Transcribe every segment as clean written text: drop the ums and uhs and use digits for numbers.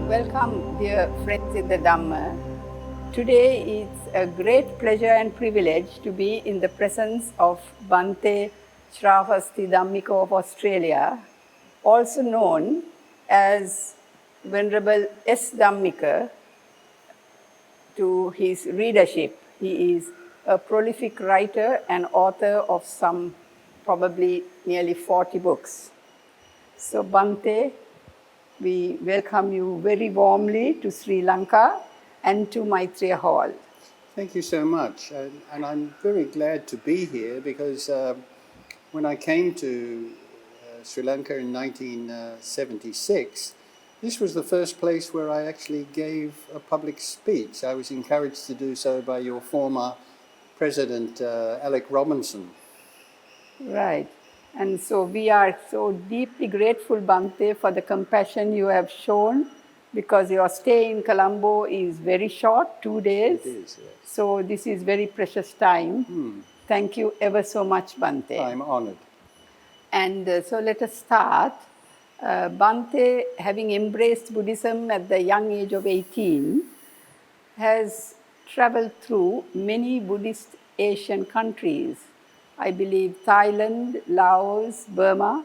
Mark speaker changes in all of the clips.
Speaker 1: Welcome, dear friends in the Dhamma. Today it's a great pleasure and privilege to be in the presence of Bhante Shravasti Dhammika of Australia, also known as Venerable S. Dhammika, to his readership. He is a prolific writer and author of some probably nearly 40 books. So Bhante, we welcome you very warmly to Sri Lanka and to Maitreya Hall.
Speaker 2: Thank you so much. And I'm very glad to be here because when I came to Sri Lanka in 1976, this was the first place where I actually gave a public speech. I was encouraged to do so by your former president, Alec Robinson.
Speaker 1: Right. And so we are so deeply grateful, Bhante, for the compassion you have shown, because your stay in Colombo is very short, 2 days.
Speaker 2: It is, yes.
Speaker 1: So this is very precious time. Thank you ever so much, Bhante.
Speaker 2: I'm honored.
Speaker 1: And so let us start. Bhante, having embraced Buddhism at the young age of 18, has traveled through many Buddhist Asian countries. I believe Thailand, Laos, Burma,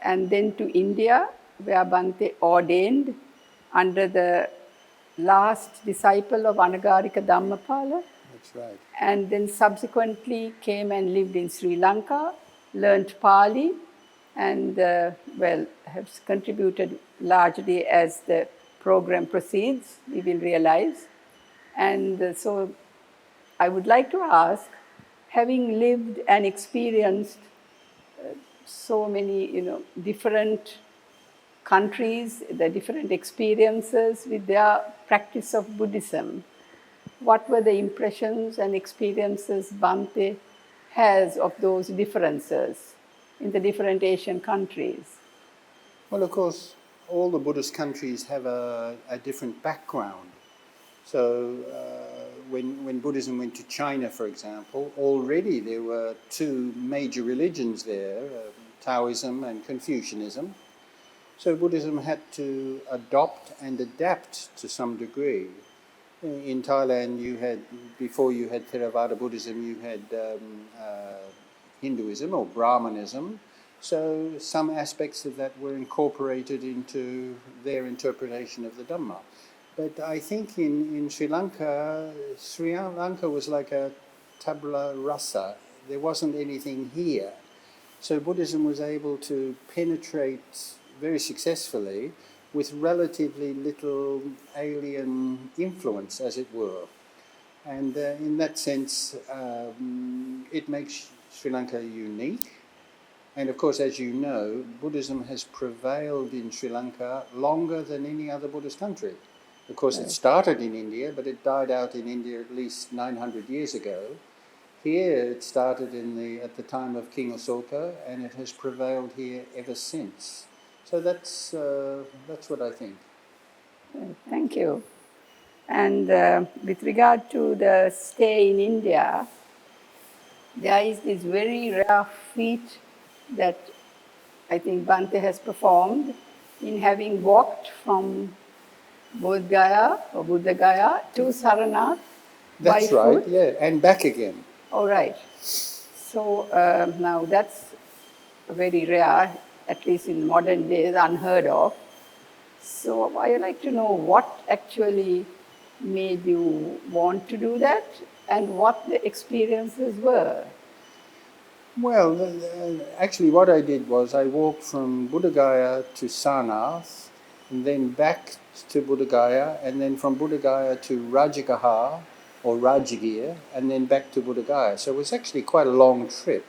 Speaker 1: and then to India, where Bhante ordained under the last disciple of Anagarika Dhammapala.
Speaker 2: That's right.
Speaker 1: And then subsequently came and lived in Sri Lanka, learned Pali, and has contributed largely as the program proceeds, we will realize. And so I would like to ask, having lived and experienced so many, different countries, the different experiences with their practice of Buddhism, what were the impressions and experiences Bhante has of those differences in the different Asian countries?
Speaker 2: Well, of course, all the Buddhist countries have a different background. So when Buddhism went to China, for example, already there were two major religions there, Taoism and Confucianism. So Buddhism had to adopt and adapt to some degree. In Thailand, before you had Theravada Buddhism, you had Hinduism or Brahmanism. So some aspects of that were incorporated into their interpretation of the Dhamma. But I think in Sri Lanka was like a tabula rasa. There wasn't anything here. So Buddhism was able to penetrate very successfully with relatively little alien influence, as it were. And in that sense, it makes Sri Lanka unique. And of course, as you know, Buddhism has prevailed in Sri Lanka longer than any other Buddhist country. Of course, it started in India, but it died out in India at least 900 years ago. Here, it started at the time of King Asoka, and it has prevailed here ever since. So that's what I think.
Speaker 1: Thank you. And with regard to the stay in India, there is this very rare feat that I think Bhante has performed in having walked from Bodh Gaya or Buddha Gaya to Saranath.
Speaker 2: That's
Speaker 1: by
Speaker 2: right,
Speaker 1: foot.
Speaker 2: yeah, and back again.
Speaker 1: All right. So now that's very rare, at least in modern days, unheard of. So I would like to know what actually made you want to do that and what the experiences were.
Speaker 2: Well, actually what I did was I walked from Buddha Gaya to Sarnath, and then back to Buddha Gaya, and then from Buddha Gaya to Rajagaha or Rajagir, and then back to Buddha Gaya. So it was actually quite a long trip.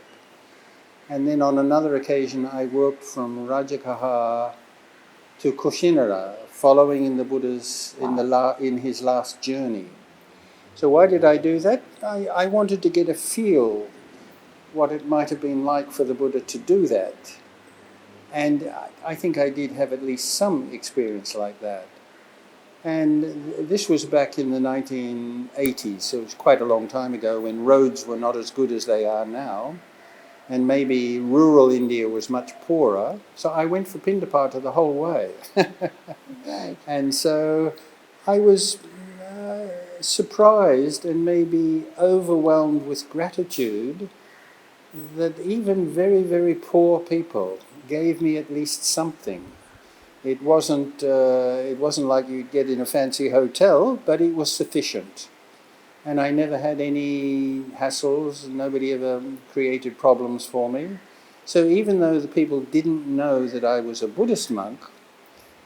Speaker 2: And then on another occasion I walked from Rajagaha to Kushinara, following in the Buddha's in his last journey. So why did I do that? I wanted to get a feel what it might have been like for the Buddha to do that. And I think I did have at least some experience like that. And this was back in the 1980s, so it was quite a long time ago when roads were not as good as they are now. and maybe rural India was much poorer. So I went for Pindapata the whole way.
Speaker 1: Right.
Speaker 2: And so I was surprised and maybe overwhelmed with gratitude that even very, very poor people gave me at least something. It wasn't like you'd get in a fancy hotel, but it was sufficient. And I never had any hassles. Nobody ever created problems for me. So even though the people didn't know that I was a Buddhist monk,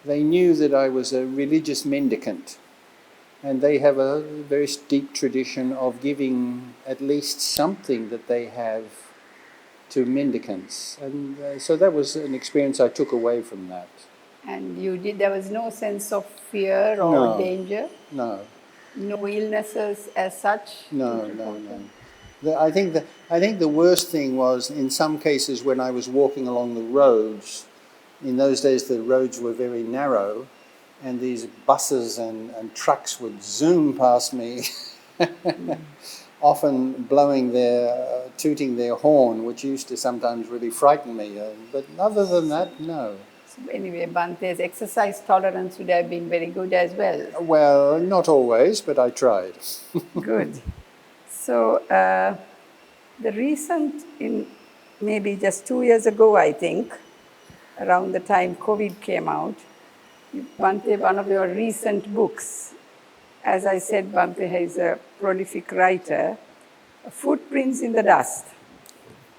Speaker 2: they knew that I was a religious mendicant. And they have a very deep tradition of giving at least something that they have to mendicants. And so that was an experience I took away from that.
Speaker 1: And there was no sense of fear or danger?
Speaker 2: No.
Speaker 1: No illnesses as such?
Speaker 2: No. I think the worst thing was, in some cases, when I was walking along the roads. In those days, the roads were very narrow, and these buses and trucks would zoom past me, often tooting their horn, which used to sometimes really frighten me. But other than that, no.
Speaker 1: So anyway, Bhante's exercise tolerance would have been very good as well.
Speaker 2: Well, not always, but I tried.
Speaker 1: Good. So the recent, maybe just 2 years ago, I think, around the time COVID came out, Bhante, one of your recent books, as I said, Bhante is a prolific writer, Footprints in the Dust,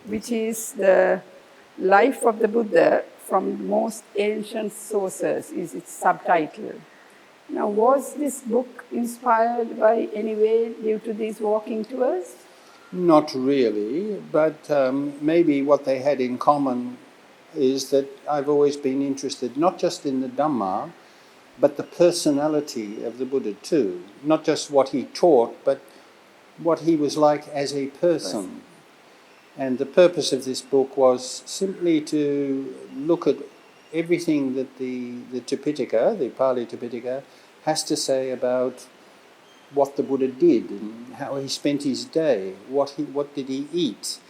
Speaker 1: which is the life of the Buddha from most ancient sources, is its subtitle. Now, was this book inspired by any way due to these walking tours?
Speaker 2: Not really, but maybe what they had in common is that I've always been interested not just in the Dhamma, but the personality of the Buddha too. Not just what he taught, but what he was like as a person. And the purpose of this book was simply to look at everything that the Tipitaka, the Pali Tipitaka, has to say about what the Buddha did and how he spent his day, what did he eat,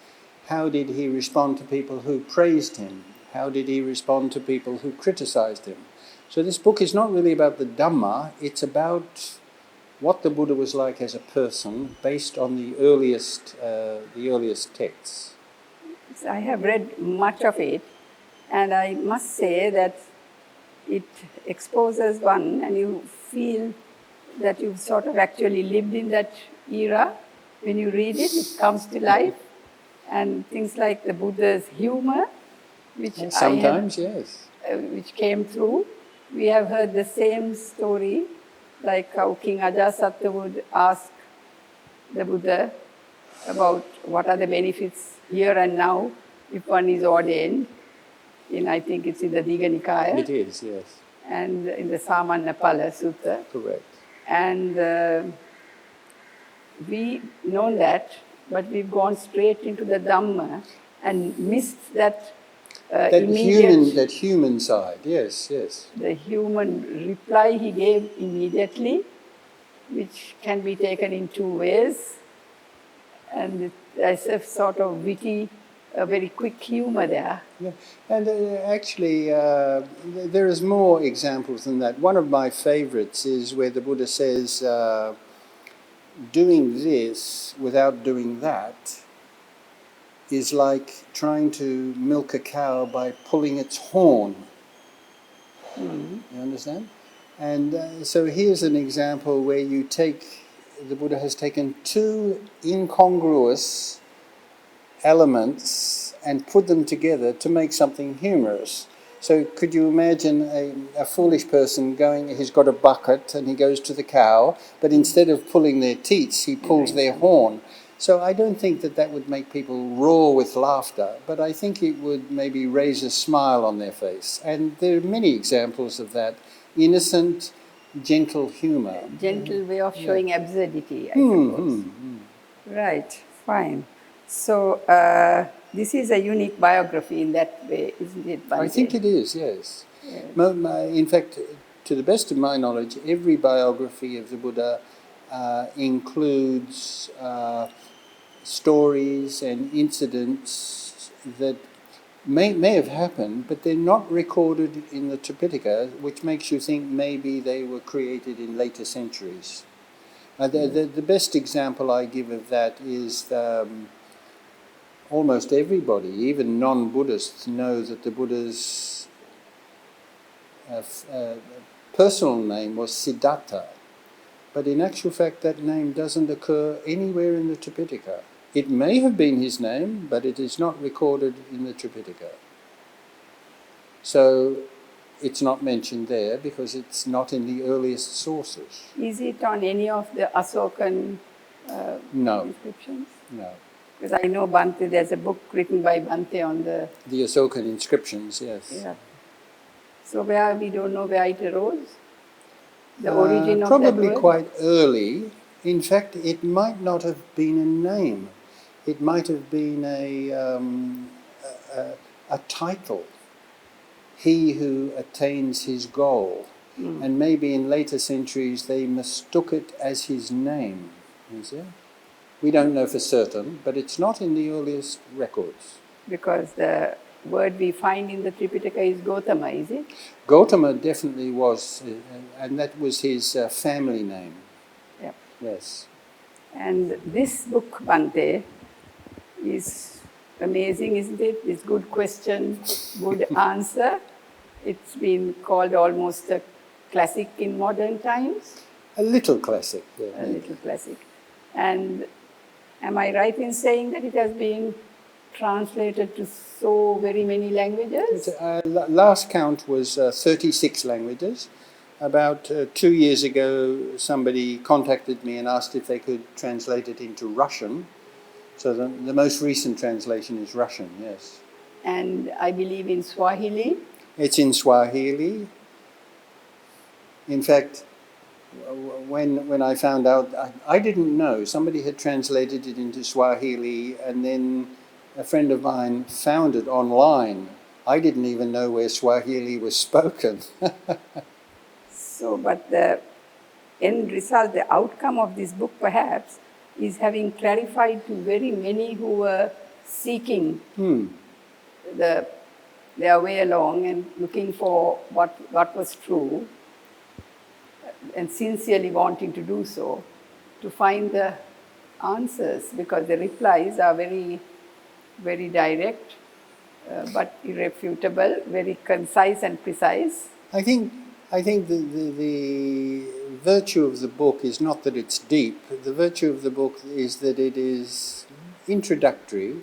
Speaker 2: how did he respond to people who praised him, how did he respond to people who criticized him. So this book is not really about the Dhamma, it's about what the Buddha was like as a person based on the earliest texts.
Speaker 1: I have read much of it, and I must say that it exposes one and you feel that you've sort of actually lived in that era. When you read it, it comes to life. And things like the Buddha's humor, which which came through. We have heard the same story, like how King Ajasatta would ask the Buddha about what are the benefits here and now if one is ordained. I think it's in the Digha Nikaya.
Speaker 2: It is, yes.
Speaker 1: And in the Samannapala Sutta.
Speaker 2: Correct.
Speaker 1: And we know that, but we've gone straight into the Dhamma and missed that immediate...
Speaker 2: That human side, yes.
Speaker 1: The human reply he gave immediately, which can be taken in two ways. And there's a sort of witty, a very quick humor there.
Speaker 2: Yeah. And actually, there is more examples than that. One of my favorites is where the Buddha says, doing this without doing that is like trying to milk a cow by pulling its horn. You understand? And so here's an example where the Buddha has taken two incongruous elements and put them together to make something humorous. So could you imagine a foolish person he's got a bucket and he goes to the cow, but instead of pulling their teats, he pulls their horn. So I don't think that would make people roar with laughter, but I think it would maybe raise a smile on their face. And there are many examples of that. Innocent, gentle humor.
Speaker 1: Gentle way of showing absurdity, I suppose. Right, fine. So this is a unique biography in that way, isn't it, Bhante?
Speaker 2: I think it is, yes. In fact, to the best of my knowledge, every biography of the Buddha includes stories and incidents that may have happened, but they're not recorded in the Tripitaka, which makes you think maybe they were created in later centuries. The best example I give of that is almost everybody, even non-Buddhists, know that the Buddha's personal name was Siddhartha. But in actual fact, that name doesn't occur anywhere in the Tripitaka. It may have been his name, but it is not recorded in the Tripitaka. So it's not mentioned there because it's not in the earliest sources.
Speaker 1: Is it on any of the Asokan
Speaker 2: No.
Speaker 1: inscriptions?
Speaker 2: No.
Speaker 1: Because I know Bhante, there's a book written by Bhante on the
Speaker 2: Asokan inscriptions, yes.
Speaker 1: Yeah. So where we don't know where it arose? The origin of
Speaker 2: probably
Speaker 1: that word?
Speaker 2: quite early. In fact, it might not have been a name. It might have been a title. He who attains his goal. And maybe in later centuries they mistook it as his name. Is it? We don't know for certain, but it's not in the earliest records.
Speaker 1: Because the word we find in the Tripitaka is Gautama, is it?
Speaker 2: Gautama definitely was, and that was his family name.
Speaker 1: Yep.
Speaker 2: Yes.
Speaker 1: And this book, Bhante, is amazing, isn't it? It's good question, good answer. It's been called almost a classic in modern times.
Speaker 2: A little classic. Yeah,
Speaker 1: A little classic. And am I right in saying that it has been translated to so very many languages?
Speaker 2: Last count was 36 languages. About 2 years ago, somebody contacted me and asked if they could translate it into Russian. So the most recent translation is Russian, yes.
Speaker 1: And I believe in Swahili.
Speaker 2: It's in Swahili. In fact, when I found out, I didn't know. Somebody had translated it into Swahili, and then a friend of mine found it online. I didn't even know where Swahili was spoken.
Speaker 1: So, but the end result, the outcome of this book perhaps, is having clarified to very many who were seeking their way along and looking for what was true and sincerely wanting to do so, to find the answers, because the replies are very, very direct, but irrefutable, very concise and precise.
Speaker 2: I think the virtue of the book is not that it's deep. The virtue of the book is that it is introductory,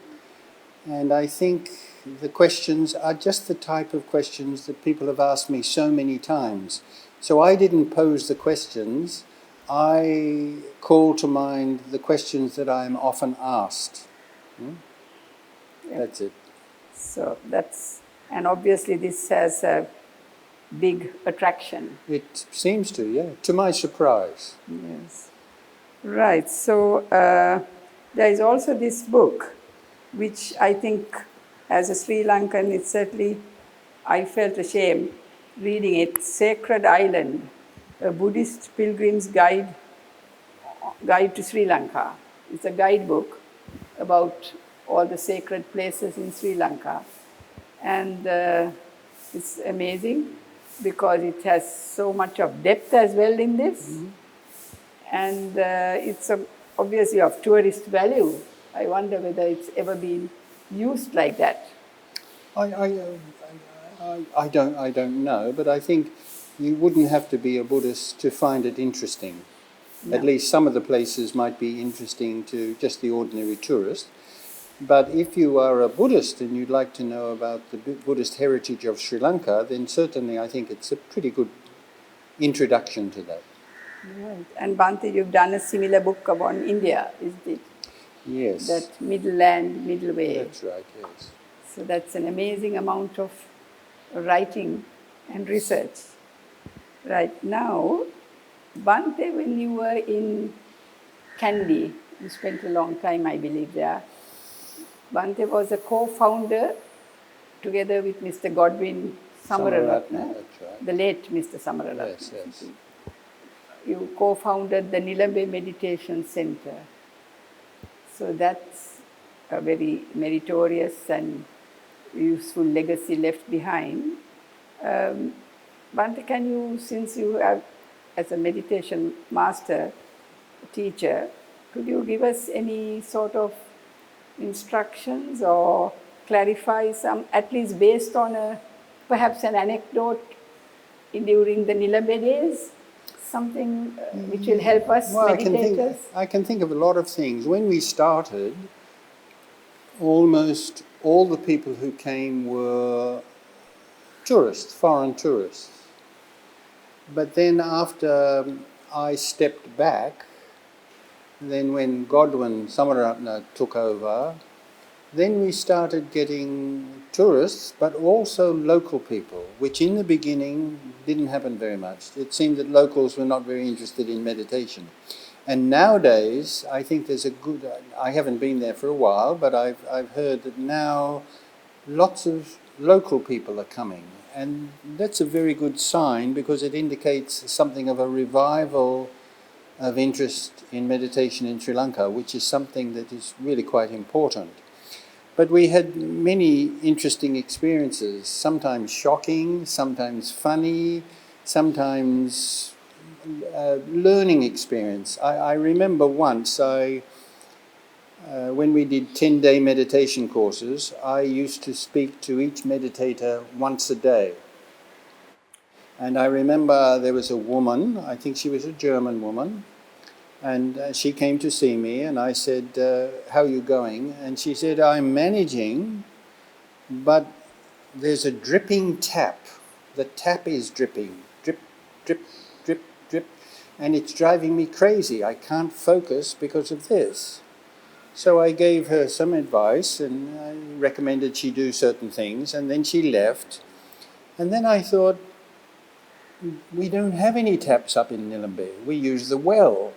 Speaker 2: and I think the questions are just the type of questions that people have asked me so many times. So I didn't pose the questions. I call to mind the questions that I am often asked.
Speaker 1: Yeah.
Speaker 2: That's it.
Speaker 1: So that's, and obviously this has a big attraction.
Speaker 2: It seems to, yeah, to my surprise.
Speaker 1: Yes. Right, so there is also this book, which I think as a Sri Lankan, it's certainly, I felt ashamed reading it, Sacred Island, a Buddhist pilgrim's guide to Sri Lanka. It's a guidebook about all the sacred places in Sri Lanka. And it's amazing because it has so much of depth as well in this. And it's obviously of tourist value. I wonder whether it's ever been used like that.
Speaker 2: I don't know, but I think you wouldn't have to be a Buddhist to find it interesting.
Speaker 1: No.
Speaker 2: At least some of the places might be interesting to just the ordinary tourist. But if you are a Buddhist and you'd like to know about the Buddhist heritage of Sri Lanka, then certainly I think it's a pretty good introduction to that.
Speaker 1: Right. And Bhante, you've done a similar book about India, isn't it?
Speaker 2: Yes.
Speaker 1: That middle land, middle way.
Speaker 2: That's right, yes.
Speaker 1: So that's an amazing amount of writing and research. Right now, Bhante, when you were in Kandy, you spent a long time, I believe, there. Bhante was a co-founder, together with Mr. Godwin Samararatna,
Speaker 2: that's right.
Speaker 1: the late Mr. Samararatna.
Speaker 2: Yes, yes.
Speaker 1: You co-founded the Nilambe Meditation Center. So that's a very meritorious and useful legacy left behind. Bhante, can you, since you have, as a meditation master, teacher, could you give us any sort of instructions or clarify some, at least based on perhaps an anecdote during the Nilambe days, something which will help us meditators?
Speaker 2: I can think of a lot of things. When we started, almost all the people who came were tourists, foreign tourists. But then after I stepped back, then when Godwin Samaratna took over, then we started getting tourists, but also local people, which in the beginning didn't happen very much. It seemed that locals were not very interested in meditation. And nowadays, I think there's a good, I haven't been there for a while, but I've heard that now lots of local people are coming. And that's a very good sign because it indicates something of a revival of interest in meditation in Sri Lanka, which is something that is really quite important. But we had many interesting experiences, sometimes shocking, sometimes funny, sometimes learning experience. I remember once, when we did 10-day meditation courses, I used to speak to each meditator once a day. And I remember there was a woman, I think she was a German woman, and she came to see me, and I said, how are you going? And she said, I'm managing, but there's a dripping tap. The tap is dripping. Drip, drip, drip, drip. And it's driving me crazy. I can't focus because of this. So I gave her some advice, and I recommended she do certain things, and then she left. And then I thought, we don't have any taps up in Nilambe. We use the well.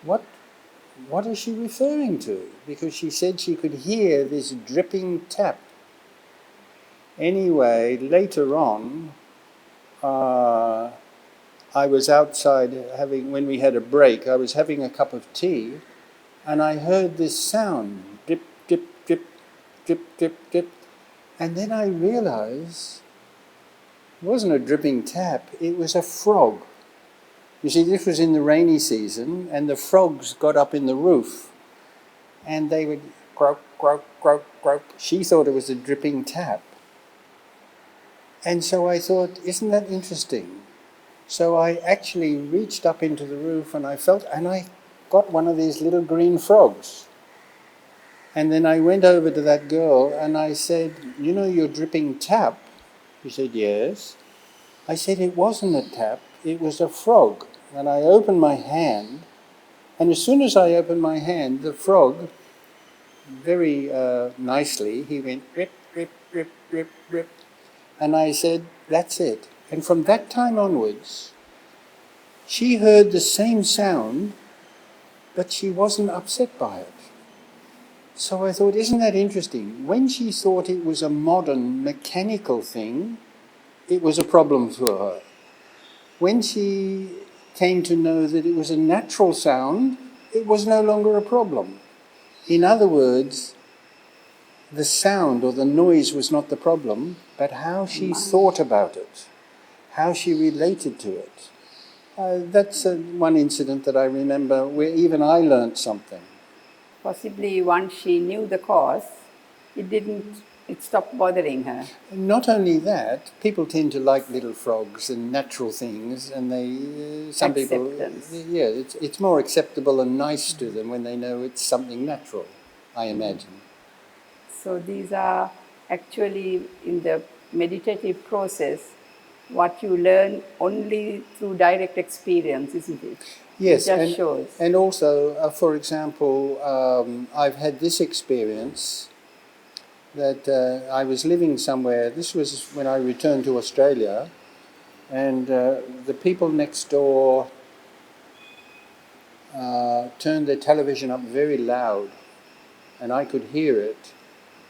Speaker 2: What is she referring to? Because she said she could hear this dripping tap. Anyway, later on, I was outside when we had a break, I was having a cup of tea, and I heard this sound, drip, drip, drip, drip, drip, drip. And then I realized it wasn't a dripping tap, it was a frog. You see, this was in the rainy season, and the frogs got up in the roof, and they would croak, croak, croak, croak. She thought it was a dripping tap. And so I thought, isn't that interesting? So I actually reached up into the roof, and I got one of these little green frogs. And then I went over to that girl, and I said, you know your dripping tap? She said, yes. I said, it wasn't a tap, it was a frog. And I opened my hand, and as soon as I opened my hand, the frog, very nicely, he went rip, rip, rip, rip, rip. And I said, that's it. And from that time onwards, she heard the same sound, but she wasn't upset by it. So I thought, isn't that interesting? When she thought it was a modern mechanical thing, it was a problem for her. When she came to know that it was a natural sound, it was no longer a problem. In other words, the sound or the noise was not the problem, but how she thought about it, how she related to it. That's one incident that I remember where even I learnt something.
Speaker 1: Possibly once she knew the cause, it stopped bothering her.
Speaker 2: Not only that, people tend to like little frogs and natural things, and some people, it's more acceptable and nice to them when they know it's something natural, I imagine.
Speaker 1: So these are actually in the meditative process what you learn only through direct experience, isn't it?
Speaker 2: Yes,
Speaker 1: it just shows.
Speaker 2: And also, for example, I've had this experience that I was living somewhere. This was when I returned to Australia, and the people next door turned their television up very loud, and I could hear it,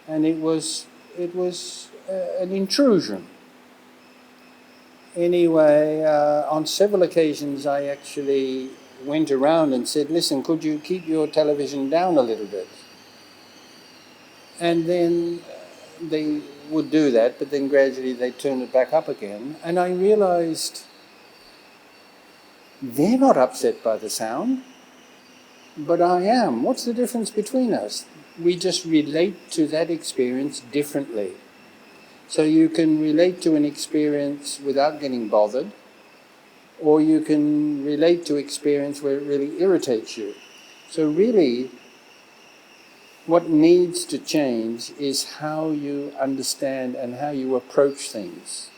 Speaker 2: and it was an intrusion. Anyway, on several occasions I actually went around and said, listen, could you keep your television down a little bit? And then they would do that, but then gradually they turn it back up again. And I realized they're not upset by the sound, but I am. What's the difference between us? We just relate to that experience differently. So you can relate to an experience without getting bothered, or you can relate to experience where it really irritates you. So really, what needs to change is how you understand and how you approach things.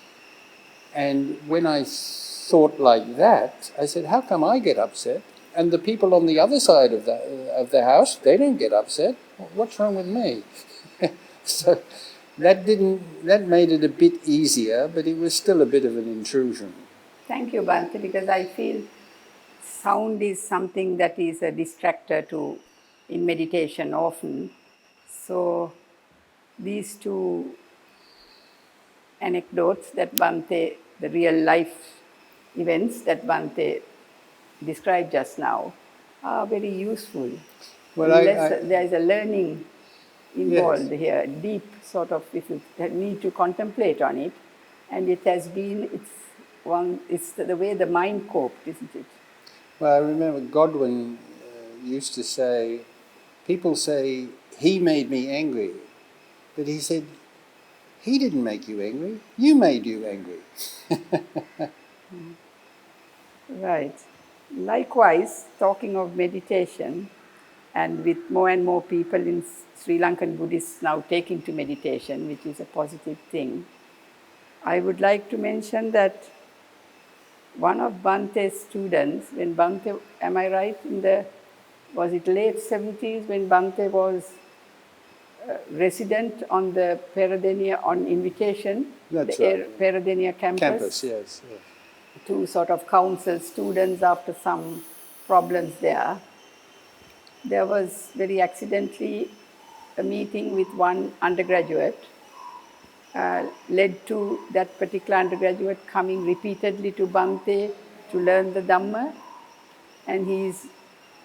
Speaker 2: And when I thought like that, I said, how come I get upset? And the people on the other side of the house, they don't get upset. What's wrong with me? So that made it a bit easier, but it was still a bit of an intrusion.
Speaker 1: Thank you, Bhante, because I feel sound is something that is a distractor in meditation often. So these two anecdotes that Bhante, the real life events that Bhante described just now, are very useful.
Speaker 2: Well,
Speaker 1: there is a learning involved here, deep sort of, if you need to contemplate on it. And it has been, it's the way the mind coped, isn't it?
Speaker 2: Well, I remember Godwin used to say, people say, he made me angry. But he said, he didn't make you angry, you made you angry.
Speaker 1: Right. Likewise, talking of meditation, and with more and more people in Sri Lankan Buddhists now taking to meditation, which is a positive thing, I would like to mention that one of Bhante's students, when Bhante, am I right, was it late 70s when Bhante was resident on the Peradeniya on invitation,
Speaker 2: That's
Speaker 1: the
Speaker 2: right.
Speaker 1: Peradeniya campus,
Speaker 2: Yes.
Speaker 1: to sort of counsel students after some problems there. There was very accidentally a meeting with one undergraduate, led to that particular undergraduate coming repeatedly to Bhante to learn the Dhamma. And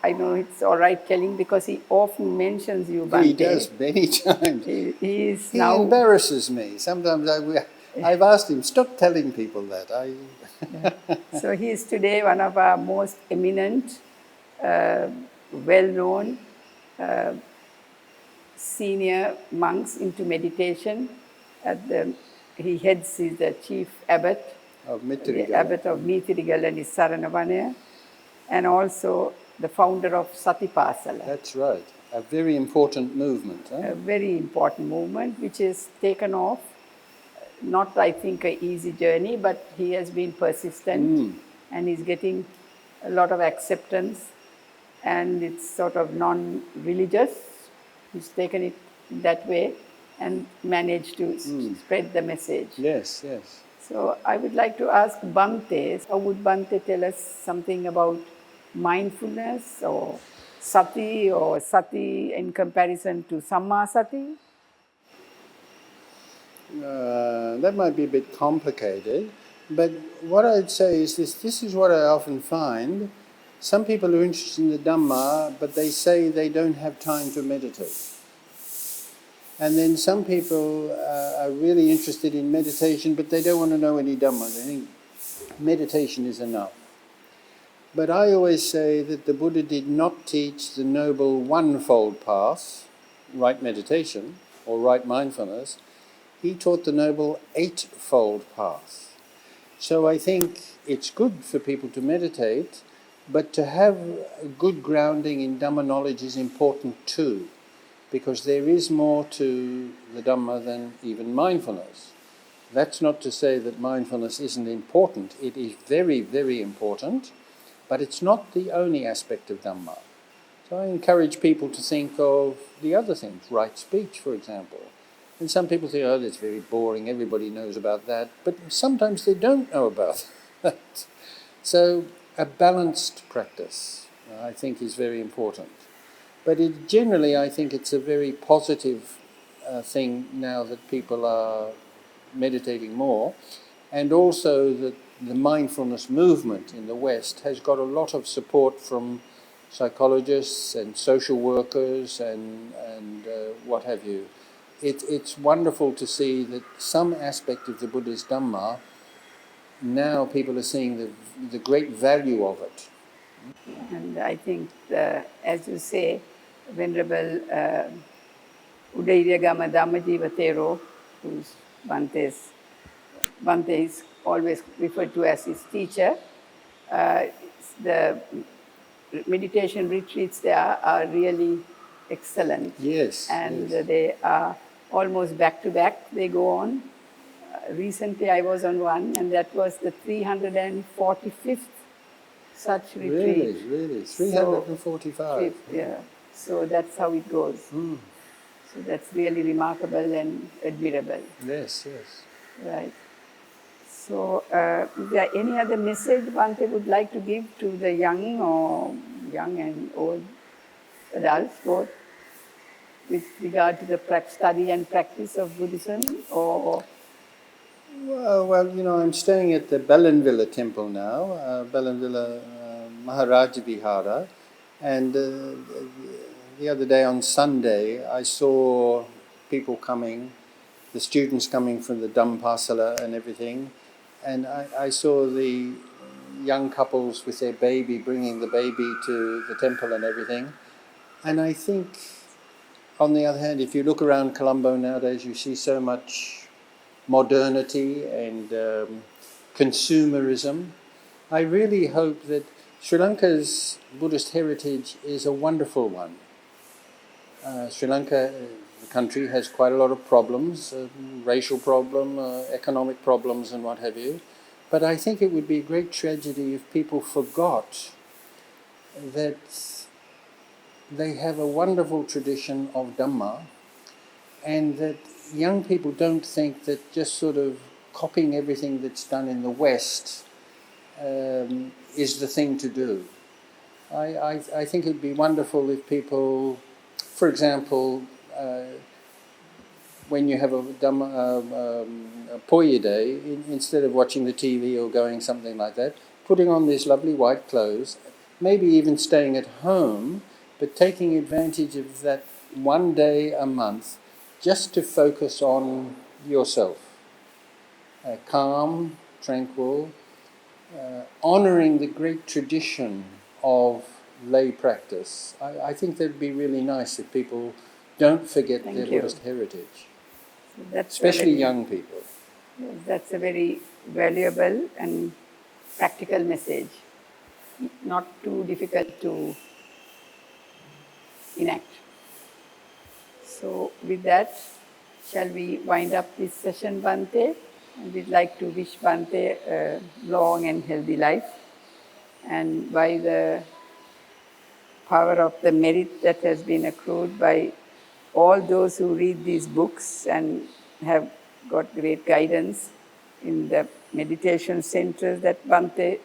Speaker 1: I know it's all right telling because he often mentions you, Bhante.
Speaker 2: He does many times.
Speaker 1: He
Speaker 2: embarrasses me. Sometimes I've asked him, stop telling people that.
Speaker 1: So he is today one of our most eminent, well-known senior monks into meditation. He's the chief abbot
Speaker 2: of
Speaker 1: the abbot of Mithirigala and Saranavanaya, and also the founder of Satipasala.
Speaker 2: That's right. A very important movement. Huh?
Speaker 1: A very important movement which is taken off. Not, I think, an easy journey, but he has been persistent and he's getting a lot of acceptance, and it's sort of non-religious. He's taken it that way and managed to spread the message.
Speaker 2: Yes.
Speaker 1: So I would like to ask Bhante, how would Bhante tell us something about mindfulness or sati in comparison to samma sati?
Speaker 2: That might be a bit complicated, but what I'd say is this is what I often find. Some people are interested in the Dhamma, but they say they don't have time to meditate. And then some people are really interested in meditation, but they don't want to know any Dhamma. They think meditation is enough. But I always say that the Buddha did not teach the noble one-fold path, right meditation or right mindfulness. He taught the noble eightfold path. So I think it's good for people to meditate, but to have a good grounding in Dhamma knowledge is important too, because there is more to the Dhamma than even mindfulness. That's not to say that mindfulness isn't important. It is very, very important, but it's not the only aspect of Dhamma. So I encourage people to think of the other things, right speech, for example. And some people say, oh, that's very boring, everybody knows about that. But sometimes they don't know about that. So a balanced practice, I think, is very important. But generally, I think it's a very positive thing now that people are meditating more. And also that the mindfulness movement in the West has got a lot of support from psychologists and social workers and what have you. it's wonderful to see that some aspect of the Buddhist Dhamma, now people are seeing the great value of it.
Speaker 1: And I think, as you say, Venerable Udairagama Dhammajiva Thero, who's Bhante is always referred to as his teacher, the meditation retreats there are really excellent.
Speaker 2: Yes.
Speaker 1: And
Speaker 2: yes.
Speaker 1: they are almost back to back, they go on. Recently I was on one, and that was the 345th such retreat.
Speaker 2: Really? 345?
Speaker 1: Yeah. So that's how it goes.
Speaker 2: Mm.
Speaker 1: So that's really remarkable and admirable.
Speaker 2: Yes.
Speaker 1: Right. So, is there any other message Bhante would like to give to the young and old adults, both with regard to the study and practice of Buddhism, or?
Speaker 2: Well, I'm staying at the Bellanvilla temple now, Bellanvilla Maharaja Vihara, and the other day on Sunday I saw people coming, the students coming from the Dhampasala and everything, and I saw the young couples with their baby, bringing the baby to the temple and everything. And I think, on the other hand, if you look around Colombo nowadays, you see so much modernity and consumerism. I really hope that Sri Lanka's Buddhist heritage is a wonderful one. Sri Lanka, the country, has quite a lot of problems, racial problem, economic problems and what have you. But I think it would be a great tragedy if people forgot that they have a wonderful tradition of Dhamma, and that young people don't think that just sort of copying everything that's done in the West is the thing to do. I think it'd be wonderful if people, for example, when you have a Poya day, instead of watching the TV or going something like that, putting on these lovely white clothes, maybe even staying at home, but taking advantage of that one day a month just to focus on yourself. Calm, tranquil, honouring the great tradition of lay practice. I think that'd be really nice if people don't forget their Buddhist heritage, especially young people.
Speaker 1: That's a very valuable and practical message, not too difficult to enact. So with that, shall we wind up this session, Bhante? And we'd like to wish Bhante a long and healthy life. And by the power of the merit that has been accrued by all those who read these books and have got great guidance in the meditation centers that Bhante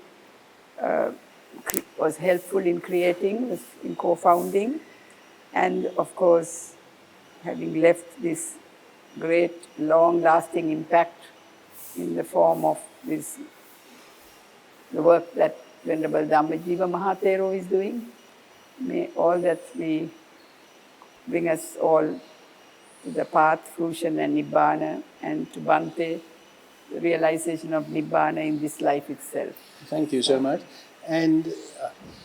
Speaker 1: was helpful in creating, in co-founding, and of course, having left this great long-lasting impact in the form of the work that Venerable Dhammajiva Mahathero is doing. May all that we bring us all to the path, fruition and Nibbana, and to Bhante, the realization of Nibbana in this life itself.
Speaker 2: Thank you so much. And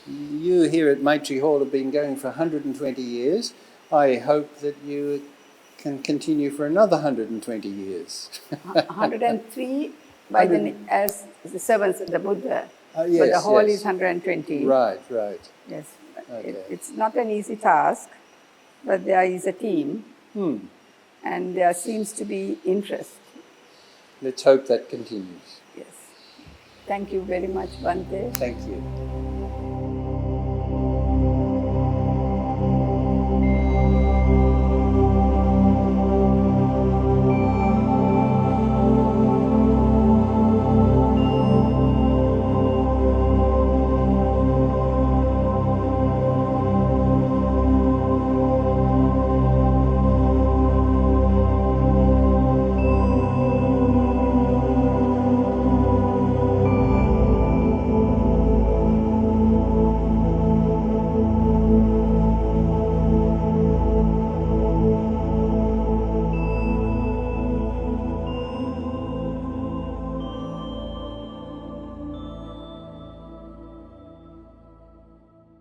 Speaker 2: you here at Maitri Hall have been going for 120 years. I hope that you can continue for another 120 years.
Speaker 1: 103 as the servants of the Buddha.
Speaker 2: Yes,
Speaker 1: but the hall
Speaker 2: yes.
Speaker 1: is 120.
Speaker 2: Right.
Speaker 1: Yes.
Speaker 2: Okay.
Speaker 1: It's not an easy task, but there is a team, and there seems to be interest.
Speaker 2: Let's hope that continues.
Speaker 1: Yes. Thank you very much, Bhante.
Speaker 2: Thank you.